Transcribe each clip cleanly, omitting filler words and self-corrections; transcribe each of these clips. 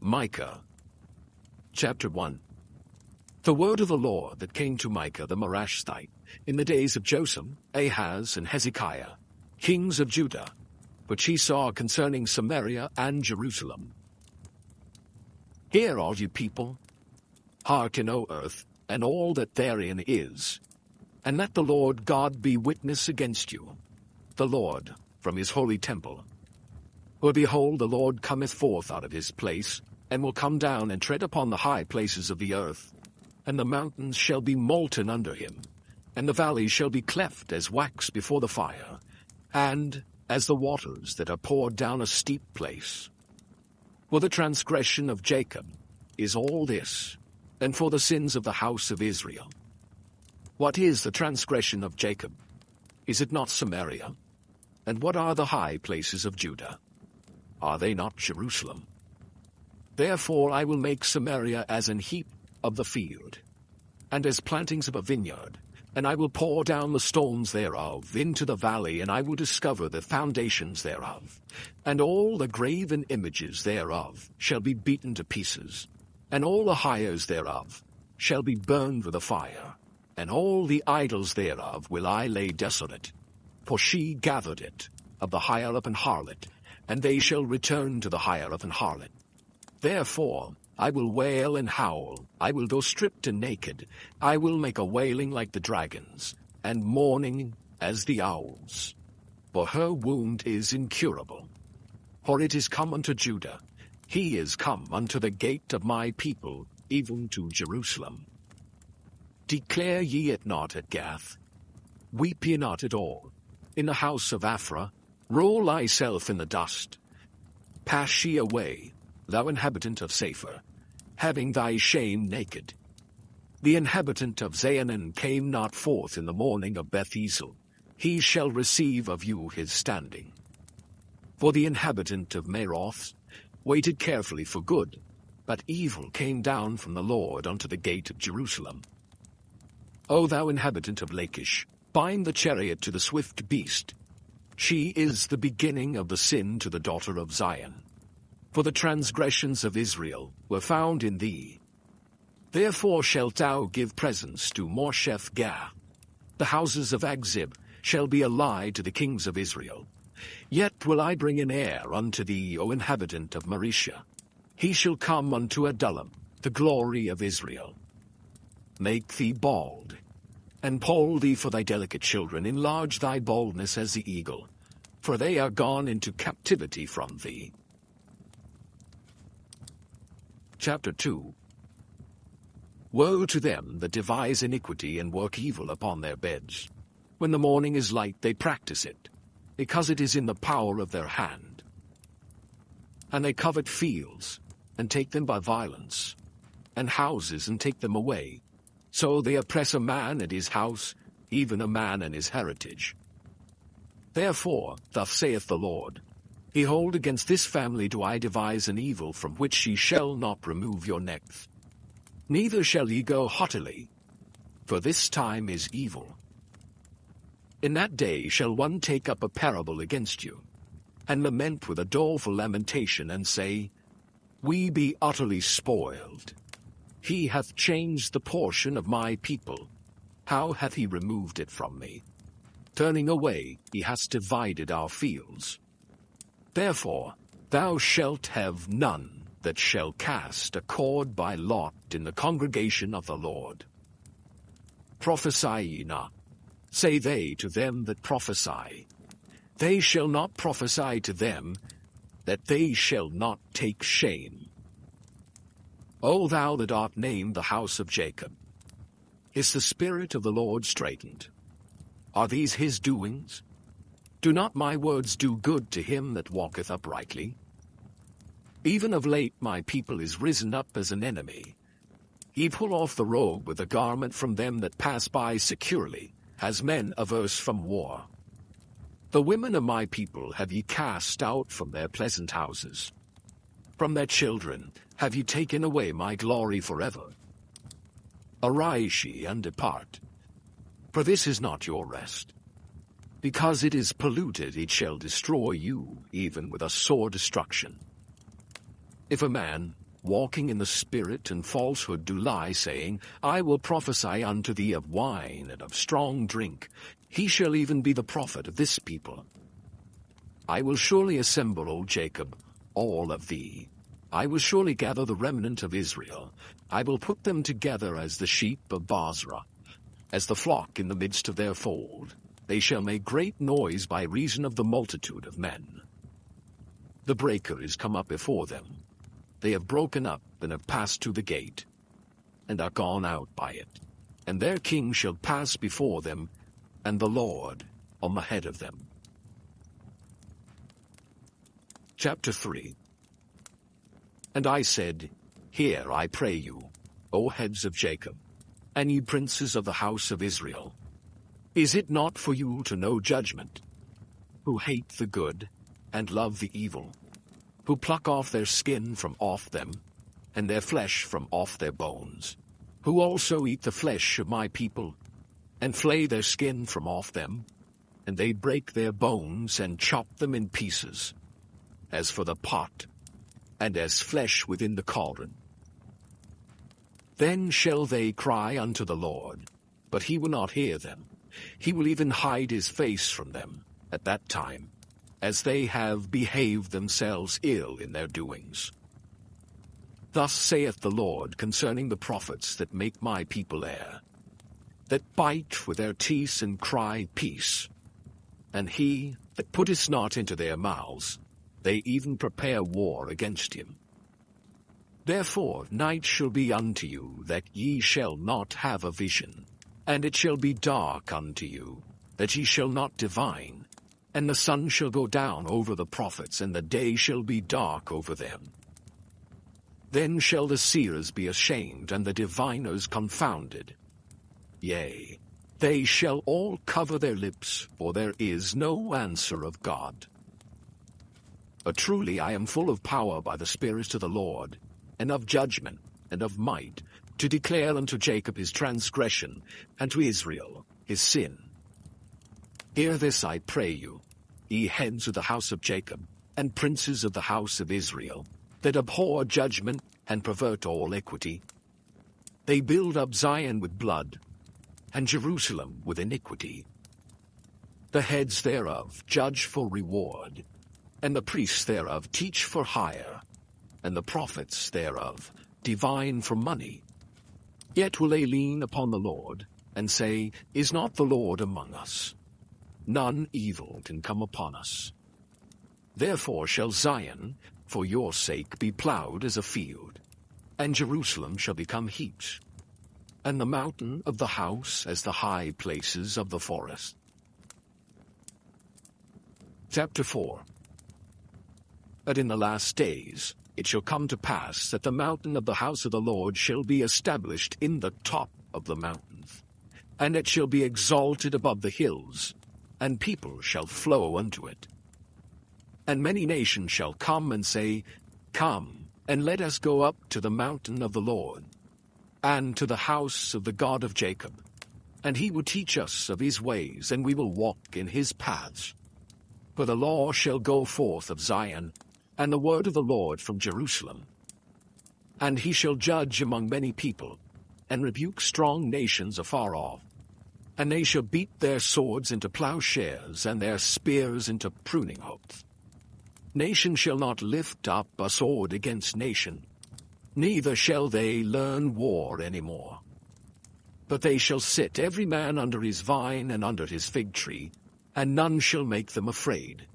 Micah. Chapter 1. The word of the Lord that came to Micah the Morashthite in the days of Jotham, Ahaz, and Hezekiah, kings of Judah, which he saw concerning Samaria and Jerusalem. Hear, all you people, hearken, O earth, and all that therein is, and let the Lord God be witness against you, the Lord from his holy temple. For behold, the Lord cometh forth out of his place, and will come down and tread upon the high places of the earth, and the mountains shall be molten under him, and the valleys shall be cleft as wax before the fire, and as the waters that are poured down a steep place. For the transgression of Jacob is all this, and for the sins of the house of Israel. What is the transgression of Jacob? Is it not Samaria? And what are the high places of Judah? Are they not Jerusalem? Therefore I will make Samaria as an heap of the field, and as plantings of a vineyard, and I will pour down the stones thereof into the valley, and I will discover the foundations thereof. And all the graven images thereof shall be beaten to pieces, and all the hires thereof shall be burned with a fire, and all the idols thereof will I lay desolate. For she gathered it of the hire of an harlot, and they shall return to the hire of an harlot. Therefore I will wail and howl, I will go stripped and naked, I will make a wailing like the dragons, and mourning as the owls. For her wound is incurable. For it is come unto Judah, he is come unto the gate of my people, even to Jerusalem. Declare ye it not at Gath, weep ye not at all. In the house of Aphrah, roll thyself in the dust. Pass ye away, thou inhabitant of Sapphir, having thy shame naked. The inhabitant of Zaanan came not forth in the morning of Beth-ezel. He shall receive of you his standing. For the inhabitant of Maroth waited carefully for good, but evil came down from the Lord unto the gate of Jerusalem. O thou inhabitant of Lachish, bind the chariot to the swift beast. She is the beginning of the sin to the daughter of Zion. For the transgressions of Israel were found in thee. Therefore shalt thou give presents to Morsheth-Gath. The houses of Agzib shall be a lie to the kings of Israel. Yet will I bring an heir unto thee, O inhabitant of Mareshah. He shall come unto Adullam, the glory of Israel. Make thee bald, and poll thee for thy delicate children. Enlarge thy baldness as the eagle, for they are gone into captivity from thee. Chapter 2. Woe to them that devise iniquity and work evil upon their beds. When the morning is light they practice it, because it is in the power of their hand. And they covet fields, and take them by violence, and houses, and take them away. So they oppress a man and his house, even a man and his heritage. Therefore, thus saith the Lord, Behold, against this family do I devise an evil from which ye shall not remove your necks. Neither shall ye go haughtily, for this time is evil. In that day shall one take up a parable against you, and lament with a doleful lamentation, and say, We be utterly spoiled. He hath changed the portion of my people. How hath he removed it from me? Turning away, he hath divided our fields. Therefore thou shalt have none that shall cast a cord by lot in the congregation of the Lord. Prophesy ye not, say they to them that prophesy. They shall not prophesy to them, that they shall not take shame. O thou that art named the house of Jacob, is the spirit of the Lord straitened? Are these his doings? Do not my words do good to him that walketh uprightly? Even of late my people is risen up as an enemy. Ye pull off the robe with a garment from them that pass by securely, as men averse from war. The women of my people have ye cast out from their pleasant houses. From their children have ye taken away my glory forever. Arise ye and depart, for this is not your rest. Because it is polluted, it shall destroy you, even with a sore destruction. If a man walking in the spirit and falsehood do lie, saying, I will prophesy unto thee of wine and of strong drink. He shall even be the prophet of this people. I will surely assemble, O Jacob, all of thee. I will surely gather the remnant of Israel. I will put them together as the sheep of Basra, as the flock in the midst of their fold. They shall make great noise by reason of the multitude of men. The breaker is come up before them. They have broken up and have passed to the gate, and are gone out by it. And their king shall pass before them, and the Lord on the head of them. Chapter 3. And I said, Hear, I pray you, O heads of Jacob, and ye princes of the house of Israel. Is it not for you to know judgment, who hate the good and love the evil, who pluck off their skin from off them, and their flesh from off their bones, who also eat the flesh of my people, and flay their skin from off them, and they break their bones and chop them in pieces, as for the pot, and as flesh within the cauldron? Then shall they cry unto the Lord, but he will not hear them. He will even hide his face from them at that time, as they have behaved themselves ill in their doings. Thus saith the Lord concerning the prophets that make my people err, that bite with their teeth and cry, Peace. And he that putteth not into their mouths, they even prepare war against him. Therefore night shall be unto you, that ye shall not have a vision, and it shall be dark unto you, that ye shall not divine. And the sun shall go down over the prophets, and the day shall be dark over them. Then shall the seers be ashamed, and the diviners confounded. Yea, they shall all cover their lips, for there is no answer of God. But truly I am full of power by the Spirit of the Lord, and of judgment, and of might, to declare unto Jacob his transgression, and to Israel his sin. Hear this, I pray you, ye heads of the house of Jacob, and princes of the house of Israel, that abhor judgment, and pervert all equity. They build up Zion with blood, and Jerusalem with iniquity. The heads thereof judge for reward, and the priests thereof teach for hire, and the prophets thereof divine for money. Yet will they lean upon the Lord, and say, Is not the Lord among us? None evil can come upon us. Therefore shall Zion, for your sake, be plowed as a field, and Jerusalem shall become heaps, and the mountain of the house as the high places of the forest. Chapter 4. But in the last days it shall come to pass that the mountain of the house of the Lord shall be established in the top of the mountains, and it shall be exalted above the hills, and people shall flow unto it. And many nations shall come and say, Come, and let us go up to the mountain of the Lord, and to the house of the God of Jacob. And he will teach us of his ways, and we will walk in his paths. For the law shall go forth of Zion, and the word of the Lord from Jerusalem. And he shall judge among many people, and rebuke strong nations afar off. And they shall beat their swords into plowshares, and their spears into pruning hooks. Nation shall not lift up a sword against nation, neither shall they learn war any more. But they shall sit every man under his vine and under his fig tree, and none shall make them afraid.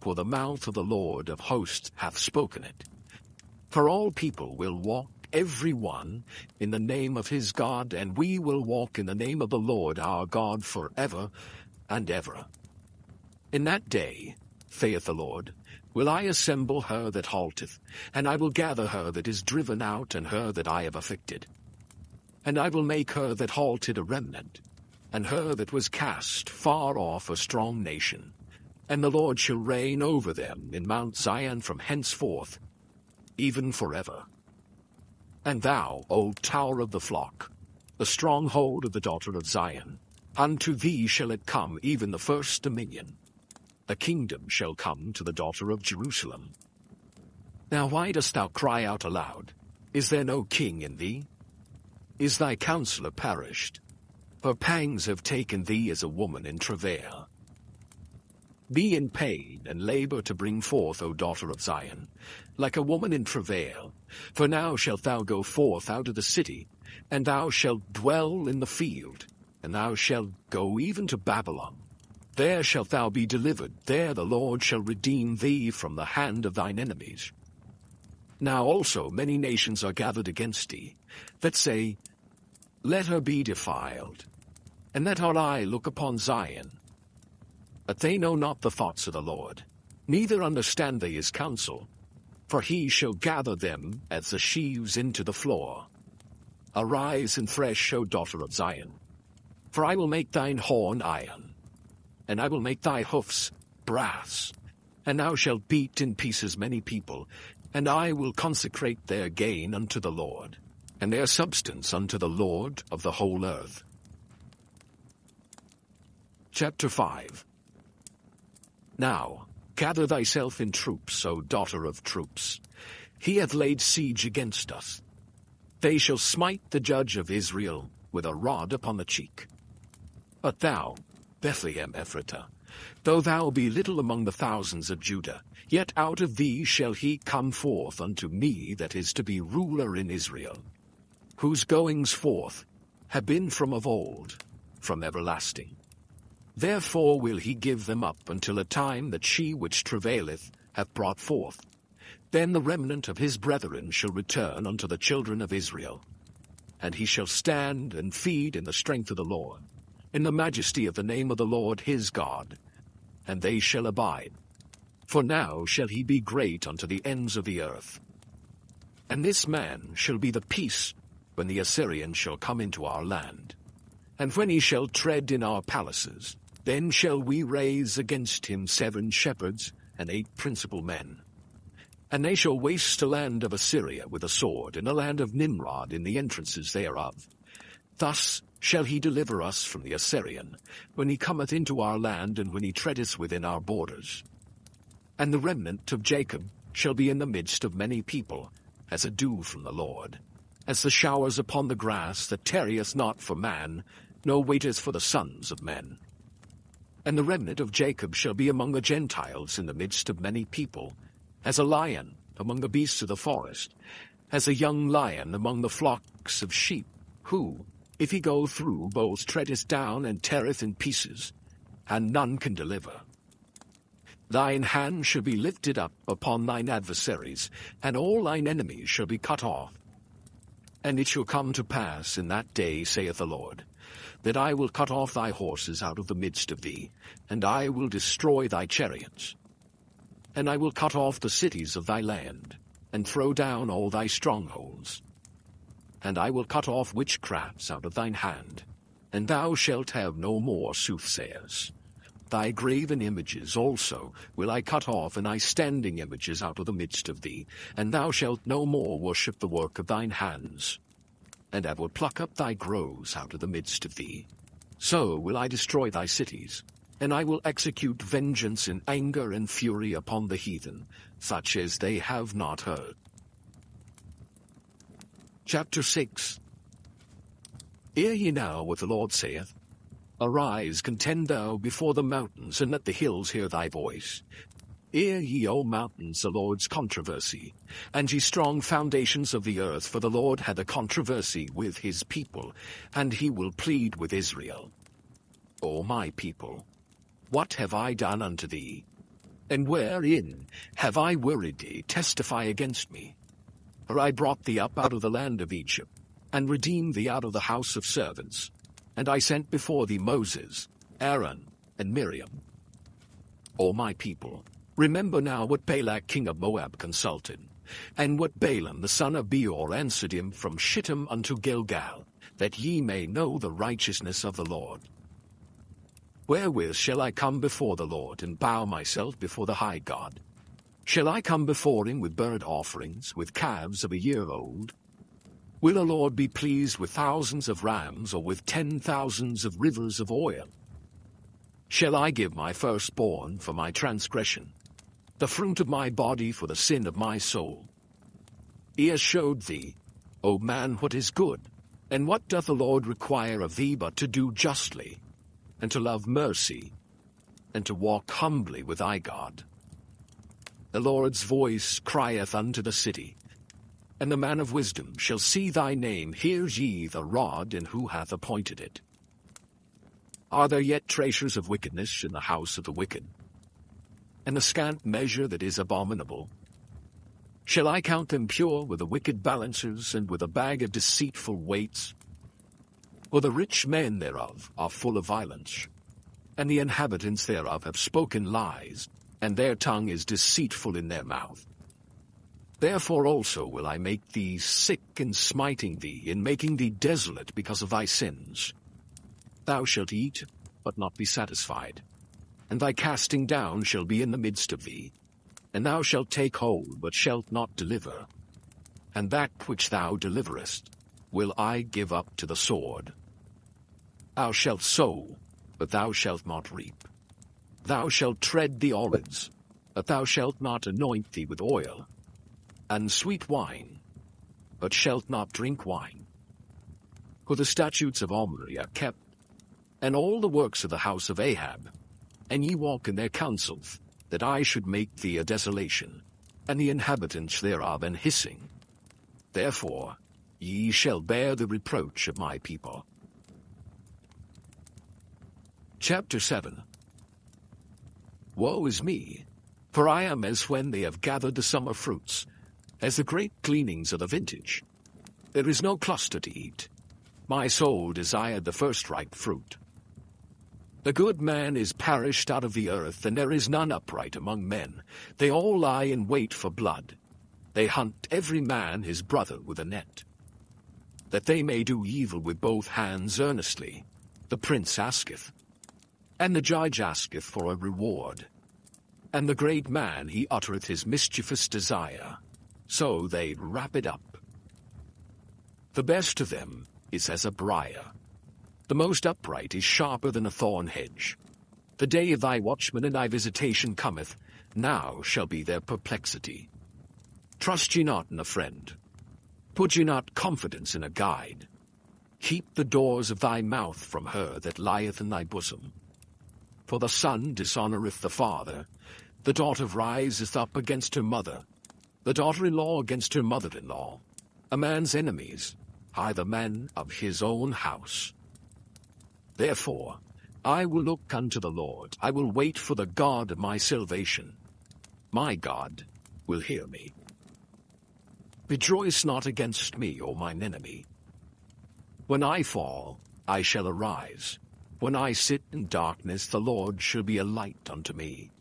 For the mouth of the Lord of hosts hath spoken it. For all people will walk every one in the name of his God, and we will walk in the name of the Lord our God forever and ever. In that day, saith the Lord, will I assemble her that halteth, and I will gather her that is driven out, and her that I have afflicted. And I will make her that halted a remnant, and her that was cast far off a strong nation. And the Lord shall reign over them in Mount Zion from henceforth, even forever. And thou, O tower of the flock, the stronghold of the daughter of Zion, unto thee shall it come, even the first dominion. The kingdom shall come to the daughter of Jerusalem. Now why dost thou cry out aloud, Is there no king in thee? Is thy counselor perished? Her pangs have taken thee as a woman in travail. Be in pain and labor to bring forth, O daughter of Zion, like a woman in travail. For now shalt thou go forth out of the city, and thou shalt dwell in the field, and thou shalt go even to Babylon. There shalt thou be delivered, there the Lord shall redeem thee from the hand of thine enemies. Now also many nations are gathered against thee, that say, Let her be defiled, and let our eye look upon Zion. But they know not the thoughts of the Lord, neither understand they his counsel. For he shall gather them as the sheaves into the floor. Arise and thresh, O daughter of Zion, for I will make thine horn iron, and I will make thy hoofs brass, and thou shalt beat in pieces many people, and I will consecrate their gain unto the Lord, and their substance unto the Lord of the whole earth. Chapter 5. Now gather thyself in troops, O daughter of troops. He hath laid siege against us. They shall smite the judge of Israel with a rod upon the cheek. But thou, Bethlehem Ephratah, though thou be little among the thousands of Judah, yet out of thee shall he come forth unto me that is to be ruler in Israel, whose goings forth have been from of old, from everlasting. Therefore will he give them up until a time that she which travaileth hath brought forth. Then the remnant of his brethren shall return unto the children of Israel. And he shall stand and feed in the strength of the Lord, in the majesty of the name of the Lord his God, and they shall abide. For now shall he be great unto the ends of the earth. And this man shall be the peace when the Assyrian shall come into our land. And when he shall tread in our palaces, then shall we raise against him 7 shepherds and 8 principal men. And they shall waste the land of Assyria with a sword, and the land of Nimrod in the entrances thereof. Thus shall he deliver us from the Assyrian, when he cometh into our land, and when he treadeth within our borders. And the remnant of Jacob shall be in the midst of many people, as a dew from the Lord, as the showers upon the grass, that tarrieth not for man, nor waiteth for the sons of men. And the remnant of Jacob shall be among the Gentiles in the midst of many people, as a lion among the beasts of the forest, as a young lion among the flocks of sheep, who, if he go through, both treadeth down and teareth in pieces, and none can deliver. Thine hand shall be lifted up upon thine adversaries, and all thine enemies shall be cut off. And it shall come to pass in that day, saith the Lord, that I will cut off thy horses out of the midst of thee, and I will destroy thy chariots. And I will cut off the cities of thy land, and throw down all thy strongholds. And I will cut off witchcrafts out of thine hand, and thou shalt have no more soothsayers. Thy graven images also will I cut off, and thy standing images out of the midst of thee, and thou shalt no more worship the work of thine hands. And I will pluck up thy groves out of the midst of thee. So will I destroy thy cities, and I will execute vengeance in anger and fury upon the heathen, such as they have not heard. Chapter 6. Hear ye now what the Lord saith. Arise, contend thou before the mountains, and let the hills hear thy voice. Hear ye, O mountains, the Lord's controversy, and ye strong foundations of the earth, for the Lord had a controversy with his people, and he will plead with Israel. O my people, what have I done unto thee? And wherein have I worried thee? Testify against me. For I brought thee up out of the land of Egypt, and redeemed thee out of the house of servants. And I sent before thee Moses, Aaron, and Miriam. O my people, remember now what Balak king of Moab consulted, and what Balaam the son of Beor answered him from Shittim unto Gilgal, that ye may know the righteousness of the Lord. Wherewith shall I come before the Lord, and bow myself before the high God? Shall I come before him with burnt offerings, with calves of a year old? Will the Lord be pleased with thousands of rams, or with 10,000s of rivers of oil? Shall I give my firstborn for my transgression, the fruit of my body for the sin of my soul? He has showed thee O man, what is good? And what doth the Lord require of thee but to do justly, and to love mercy, and to walk humbly with thy God? The Lord's voice crieth unto the city, and the man of wisdom shall see thy name. Hear ye the rod, and who hath appointed it? Are there yet treasures of wickedness in the house of the wicked, and the scant measure that is abominable? Shall I count them pure with the wicked balancers, and with a bag of deceitful weights? For the rich men thereof are full of violence, and the inhabitants thereof have spoken lies, and their tongue is deceitful in their mouth. Therefore also will I make thee sick in smiting thee, in making thee desolate because of thy sins. Thou shalt eat, but not be satisfied, and thy casting down shall be in the midst of thee. And thou shalt take hold, but shalt not deliver. And that which thou deliverest will I give up to the sword. Thou shalt sow, but thou shalt not reap. Thou shalt tread the olives, but thou shalt not anoint thee with oil, and sweet wine, but shalt not drink wine. For the statutes of Omri are kept, and all the works of the house of Ahab, and ye walk in their counsels, that I should make thee a desolation, and the inhabitants thereof an hissing. Therefore ye shall bear the reproach of my people. Chapter 7. Woe is me, for I am as when they have gathered the summer fruits, as the great gleanings of the vintage. There is no cluster to eat. My soul desired the first ripe fruit. The good man is perished out of the earth, and there is none upright among men. They all lie in wait for blood. They hunt every man his brother with a net, that they may do evil with both hands earnestly. The prince asketh, and the judge asketh for a reward. And the great man, he uttereth his mischievous desire. So they wrap it up. The best of them is as a briar. The most upright is sharper than a thorn hedge. The day of thy watchman and thy visitation cometh, now shall be their perplexity. Trust ye not in a friend. Put ye not confidence in a guide. Keep the doors of thy mouth from her that lieth in thy bosom. For the son dishonoureth the father, the daughter riseth up against her mother, the daughter-in-law against her mother-in-law. A man's enemies are the men of his own house. Therefore I will look unto the Lord, I will wait for the God of my salvation. My God will hear me. Rejoice not against me, O mine enemy. When I fall, I shall arise. When I sit in darkness, the Lord shall be a light unto me.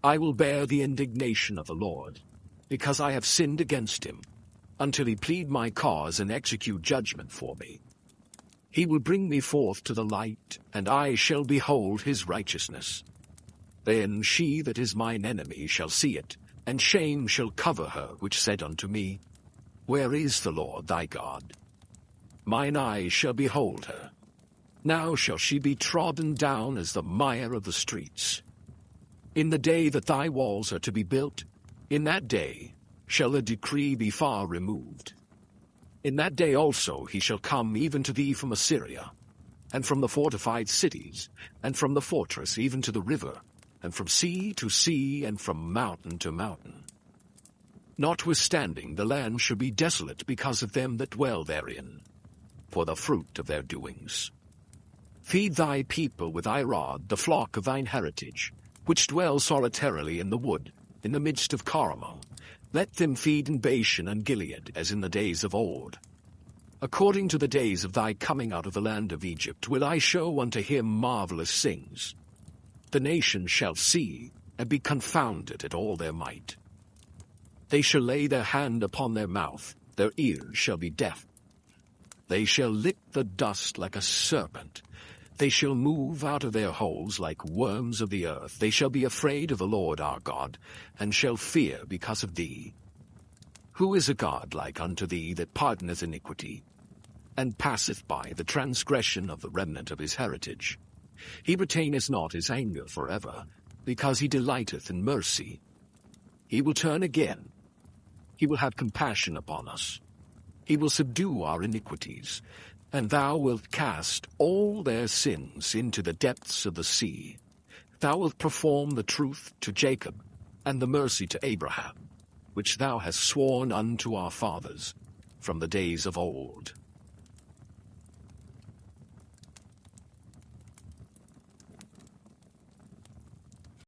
I will bear the indignation of the Lord, because I have sinned against him, until he plead my cause and execute judgment for me. He will bring me forth to the light, and I shall behold his righteousness. Then she that is mine enemy shall see it, and shame shall cover her which said unto me, Where is the Lord thy God? Mine eyes shall behold her. Now shall she be trodden down as the mire of the streets. In the day that thy walls are to be built, in that day shall the decree be far removed. In that day also he shall come even to thee from Assyria, and from the fortified cities, and from the fortress even to the river, and from sea to sea, and from mountain to mountain. Notwithstanding the land shall be desolate because of them that dwell therein, for the fruit of their doings. Feed thy people with thy rod, the flock of thine heritage, which dwell solitarily in the wood, in the midst of Carmel. Let them feed in Bashan and Gilead, as in the days of old. According to the days of thy coming out of the land of Egypt, will I show unto him marvelous things. The nations shall see, and be confounded at all their might. They shall lay their hand upon their mouth, their ears shall be deaf. They shall lick the dust like a serpent. They shall move out of their holes like worms of the earth. They shall be afraid of the Lord our God, and shall fear because of thee. Who is a God like unto thee, that pardoneth iniquity, and passeth by the transgression of the remnant of his heritage? He retaineth not his anger forever, because he delighteth in mercy. He will turn again. He will have compassion upon us. He will subdue our iniquities, and thou wilt cast all their sins into the depths of the sea. Thou wilt perform the truth to Jacob, and the mercy to Abraham, which thou hast sworn unto our fathers from the days of old.